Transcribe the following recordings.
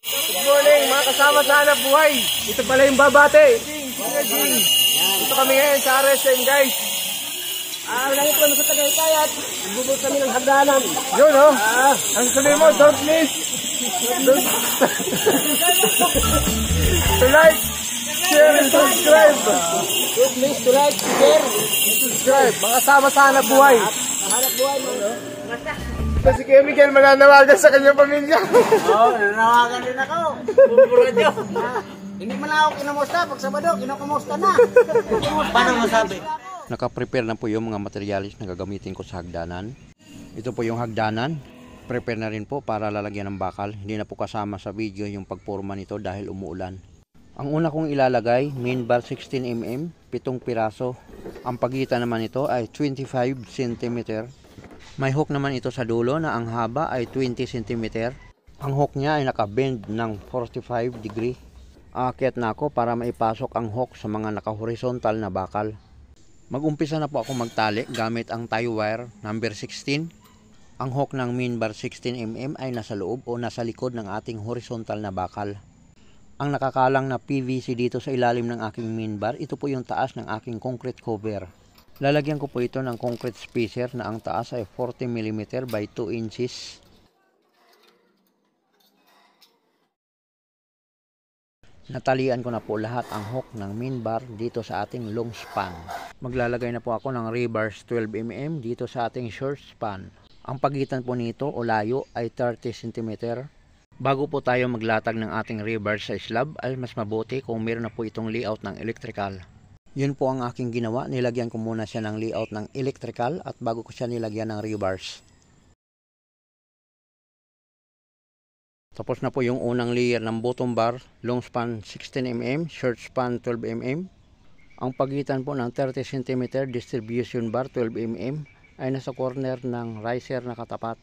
Good morning mga kasama sa hanap buhay. Ito pala yung babate. Ito kami ngayon sa RSM guys. Lagi po sa Tagaytay at bubog kami ng hagdanan. Yun oh. Ang sabihin mo, don't miss. To like, share, and subscribe. Don't miss to like, share, Subscribe. Mga kasama sa hanap buhay. hanap buhay mo. Ito si Chemical mananawagan sa kanyang pamilya. Oo, nanawagan din ako. Bumuradyo. Hindi man ako kinamusta. Pag Sabado, kinakamusta na. Paano masabi? Naka-prepare na po yung mga materialis na gagamitin ko sa hagdanan. Ito po yung hagdanan. Prepare na rin po para lalagyan ng bakal. Hindi na po kasama sa video yung pagporma nito dahil umuulan. Ang una kong ilalagay, main bar 16mm, 7 piraso. Ang pagitan naman ito ay 25 cm. May hook naman ito sa dulo na ang haba ay 20 cm. Ang hook niya ay naka-bend ng 45 degree. Aakyat na ako para maipasok ang hook sa mga naka-horizontal na bakal. Mag-umpisa na po ako magtali gamit ang tie wire number 16. Ang hook ng main bar 16mm ay nasa loob o nasa likod ng ating horizontal na bakal. Ang nakakalang na PVC dito sa ilalim ng aking main bar, ito po yung taas ng aking concrete cover. Lalagyan ko po ito ng concrete spacer na ang taas ay 40mm by 2 inches. Natalian ko na po lahat ang hook ng main bar dito sa ating long span. Maglalagay na po ako ng rebars 12mm dito sa ating short span. Ang pagitan po nito o layo ay 30 cm. Bago po tayo maglatag ng ating rebars sa slab ay mas mabuti kung meron na po itong layout ng electrical. Yun po ang aking ginawa, nilagyan ko muna siya ng layout ng electrical at bago ko siya nilagyan ng rebars. Tapos na po yung unang layer ng bottom bar, long span 16mm, short span 12mm. Ang pagitan po ng 30 cm distribution bar 12mm ay nasa corner ng riser na katapat.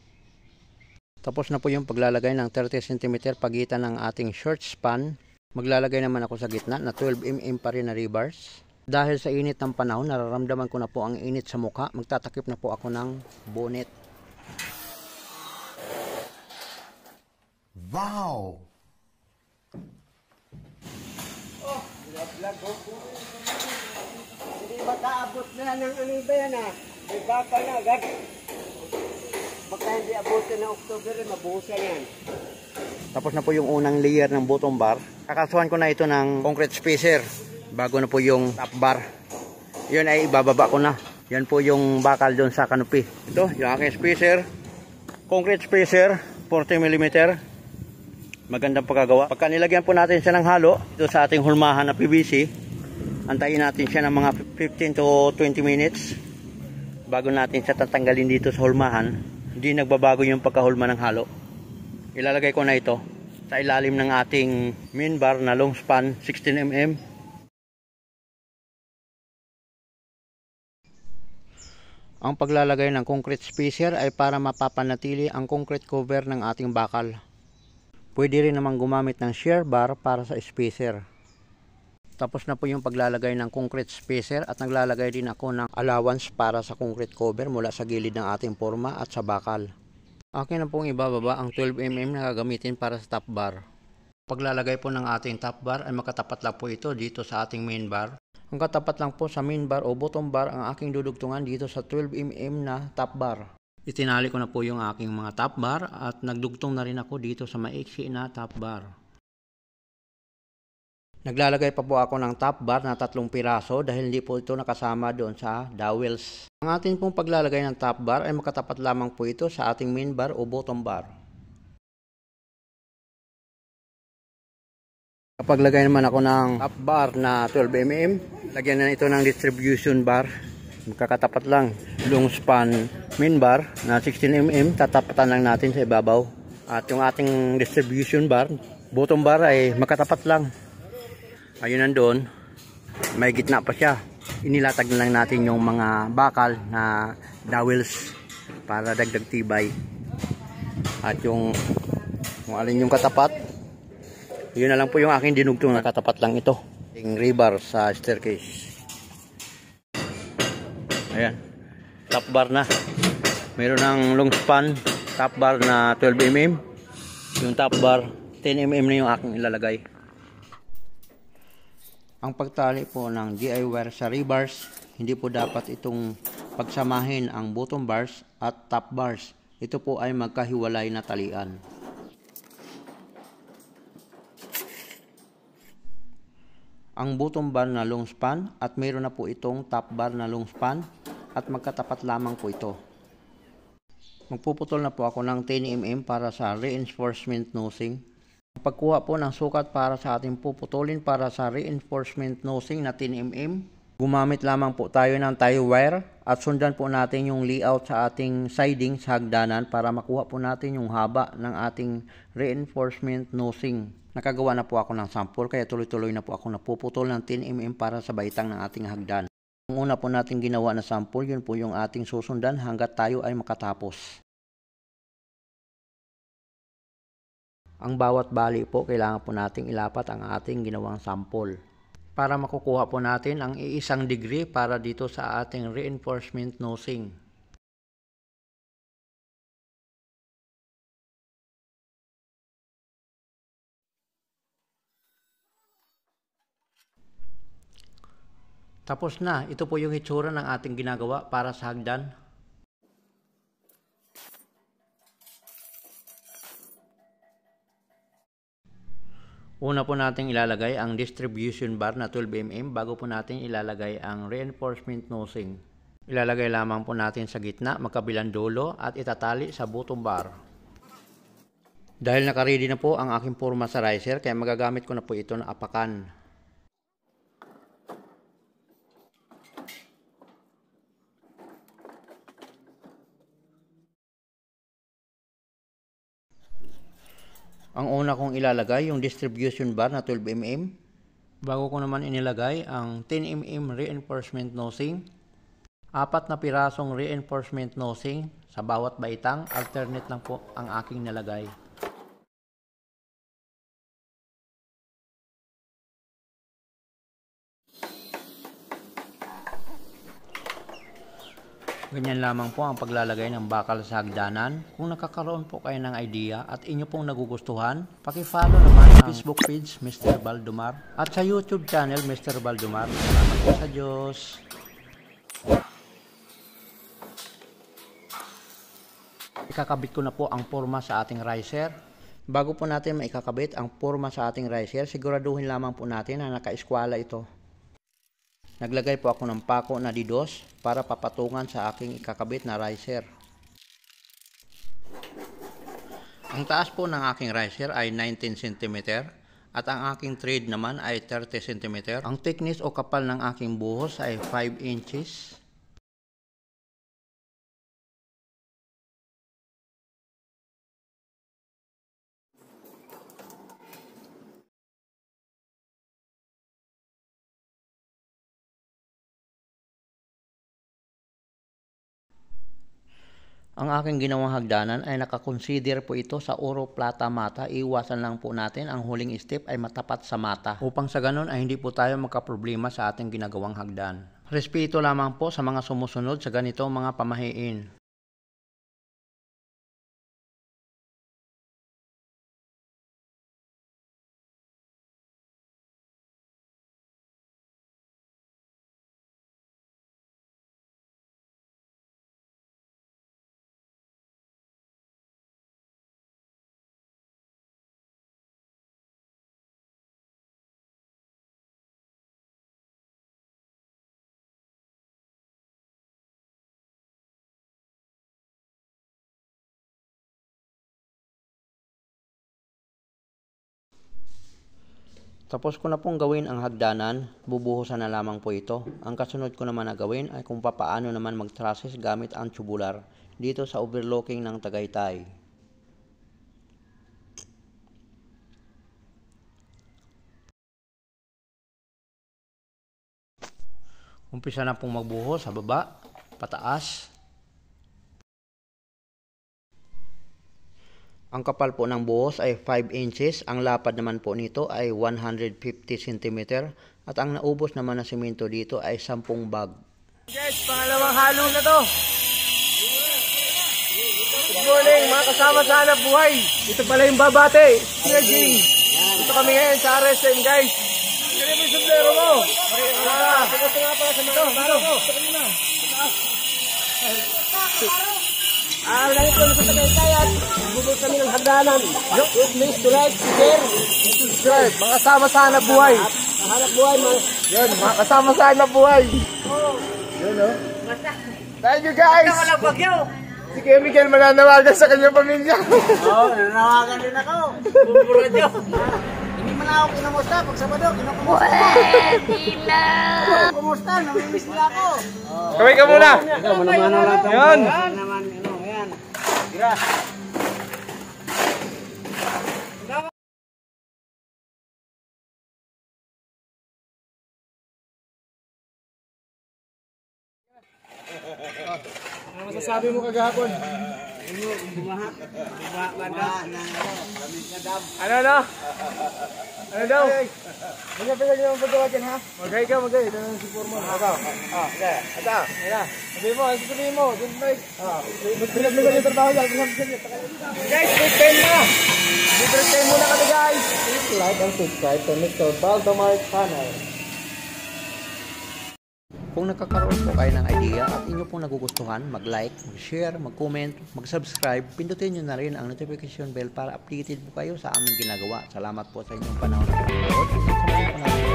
Tapos na po yung paglalagay ng 30 cm pagitan ng ating short span. Maglalagay naman ako sa gitna na 12mm pa rin na rebars. Dahil sa init ng panahon, nararamdaman ko na po ang init sa mukha. Magtatakip na po ako ng bonnet. Wow! Oh, vlog ko. Hindi ba kaabot na ng ano ba yan ah? May bakal na agad. Baka hindi abutin ng October, mabuhusan yan. Tapos na po yung unang layer ng bottom bar. Kakasuhan ko na ito ng concrete spacer. Bago na po yung top bar. Yun ay ibababa ko na. Yan po yung bakal doon sa canopy. Ito, yung aking spacer. Concrete spacer, 40mm. Magandang pagkagawa. Pagka nilagyan po natin siya ng halo, ito sa ating hulmahan na PVC, antayin natin siya ng mga 15 to 20 minutes. Bago natin siya tatanggalin dito sa hulmahan, hindi nagbabago yung pagkahulma ng halo. Ilalagay ko na ito sa ilalim ng ating main bar na long span 16mm. Ang paglalagay ng concrete spacer ay para mapapanatili ang concrete cover ng ating bakal. Pwede rin namang gumamit ng shear bar para sa spacer. Tapos na po yung paglalagay ng concrete spacer at naglalagay din ako ng allowance para sa concrete cover mula sa gilid ng ating forma at sa bakal. Akin na pong ibababa ang 12mm na gagamitin para sa top bar. Paglalagay po ng ating top bar ay makatapat lang po ito dito sa ating main bar. Ang katapat lang po sa main bar o bottom bar ang aking dudugtungan dito sa 12mm na top bar. Itinali ko na po yung aking mga top bar at nagdugtong na rin ako dito sa maiksi na top bar. Naglalagay pa po ako ng top bar na 3 piraso dahil hindi po ito nakasama doon sa dowels. Ang atin pong paglalagay ng top bar ay makatapat lamang po ito sa ating main bar o bottom bar. Kapag lagay naman ako ng top bar na 12mm, lagyan na ito ng distribution bar. Magkakatapat lang. Long span main bar na 16mm, tatapatan lang natin sa ibabaw. At yung ating distribution bar, bottom bar ay makatapat lang. Ayun nandoon, may gitna pa siya. Inilatag na lang natin yung mga bakal na dowels para dagdag tibay. At yung kung alin yung katapat, yun na lang po yung aking dinugtong na katapat lang ito. Yung rebar sa staircase. Ayan, top bar na. Meron ng long span top bar na 12mm. Yung top bar 10mm na yung aking ilalagay. Ang pagtali po ng GI wire sa rebars, hindi po dapat itong pagsamahin ang bottom bars at top bars. Ito po ay magkahiwalay na talian. Ang bottom bar na long span at mayroon na po itong top bar na long span at magkatapat lamang po ito. Magpuputol na po ako ng 10mm para sa reinforcement nosing. Pagkuha po ng sukat para sa ating puputulin para sa reinforcement nosing na 10mm, gumamit lamang po tayo ng tie wire at sundan po natin yung layout sa ating siding sa hagdanan para makuha po natin yung haba ng ating reinforcement nosing. Nakagawa na po ako ng sample kaya tuloy-tuloy na po ako napuputol ng 10mm para sa baitang ng ating hagdan. Ang una po natin ginawa na sample, yun po yung ating susundan hanggat tayo ay makatapos. Ang bawat bali po, kailangan po nating ilapat ang ating ginawang sample para makukuha po natin ang iisang degree para dito sa ating reinforcement nosing. Tapos na, ito po yung itsura ng ating ginagawa para sa hagdan. Una po natin ilalagay ang distribution bar na 12mm bago po natin ilalagay ang reinforcement nosing. Ilalagay lamang po natin sa gitna, magkabilang dulo at itatali sa bottom bar. Dahil nakaready na po ang aking forma sa riser, kaya magagamit ko na po ito na apakan. Ang una kong ilalagay yung distribution bar na 12mm. Bago ko naman inilagay ang 10mm reinforcement nosing. 4 na pirasong reinforcement nosing sa bawat baitang. Alternate lang po ang aking nilagay. Ganyan lamang po ang paglalagay ng bakal sa hagdanan. Kung nakakaroon po kayo ng idea at inyo pong nagugustuhan, paki-follow naman ang Facebook page Mr. Baldomar at sa YouTube channel Mr. Baldomar. Salamat po sa Diyos. Ikakabit ko na po ang forma sa ating riser. Bago po natin maikakabit ang forma sa ating riser, siguraduhin lamang po natin na naka-eskwala ito. Naglagay po ako ng pako na didos para papatungan sa aking ikakabit na riser. Ang taas po ng aking riser ay 19 cm at ang aking thread naman ay 30 cm. Ang thickness o kapal ng aking buhos ay 5 inches. Ang aking ginawang hagdanan ay nakakonsider po ito sa oro, plata, mata. Iwasan lang po natin ang huling step ay matapat sa mata upang sa ganun ay hindi po tayo magkaproblema sa ating ginagawang hagdan. Respeto lamang po sa mga sumusunod sa ganitong mga pamahiin. Tapos ko na pong gawin ang hagdanan, bubuhusan na lamang po ito. Ang kasunod ko naman na gawin ay kung papaano naman mag-trusses gamit ang tubular dito sa overlooking ng Tagaytay. Umpisa na pong magbuhos sa baba, pataas. Ang kapal po ng buhos ay 5 inches, ang lapad naman po nito ay 150 cm at ang naubos naman na simento dito ay 10 bag. Guys, pangalawang halo na to. Good morning mga kasama sa hanap buhay. Ito pala yung babate. Sir Jing. Ito kami ngayon sa RSM guys. Kaya mo yung sublero mo. Pagkasta nga pala sa mga baro ko. Dahil ko na sa Tagaytayan, bubog kami ng hagdanan. Please to like, share, Subscribe. Mga kasama sa hanap buhay. hanap buhay mo. Yun, mga kasama sa hanap buhay. Yun o. Thank you guys. Walang bagyo. Si Kuya Miguel mananawagan sa kanyang pamilya. Oo, nanawagan din ako. Bumburad yun. Hindi man ako kinamusta. Pag Sabado, kinukumusta ko. Kumusta, namimiss nila ako. Kaway ka muna. Ikaw, manamano lang ito. Yun. Naman, yan. Gira. Ano masasabi mo kagahapon? Bumaha. Ano na? Ano daw? Magpapagay naman pagkawagan ha? Magay ka, magay. Ito na si Purman. Ito. Okay. Ito. Sabihin mo, ano sabihin mo? Don't like. Pinaglagan yung trabaho yan. Guys, big time na. Big time muna kami guys. Please like and subscribe to Mr. Baldemar channel. Kung nakakaroon po kayo ng idea at inyo pong nagugustuhan, mag-like, mag-share, mag-comment, mag-subscribe, pindutin nyo na rin ang notification bell para updated po kayo sa aming ginagawa. Salamat po sa inyong panahon at panonood.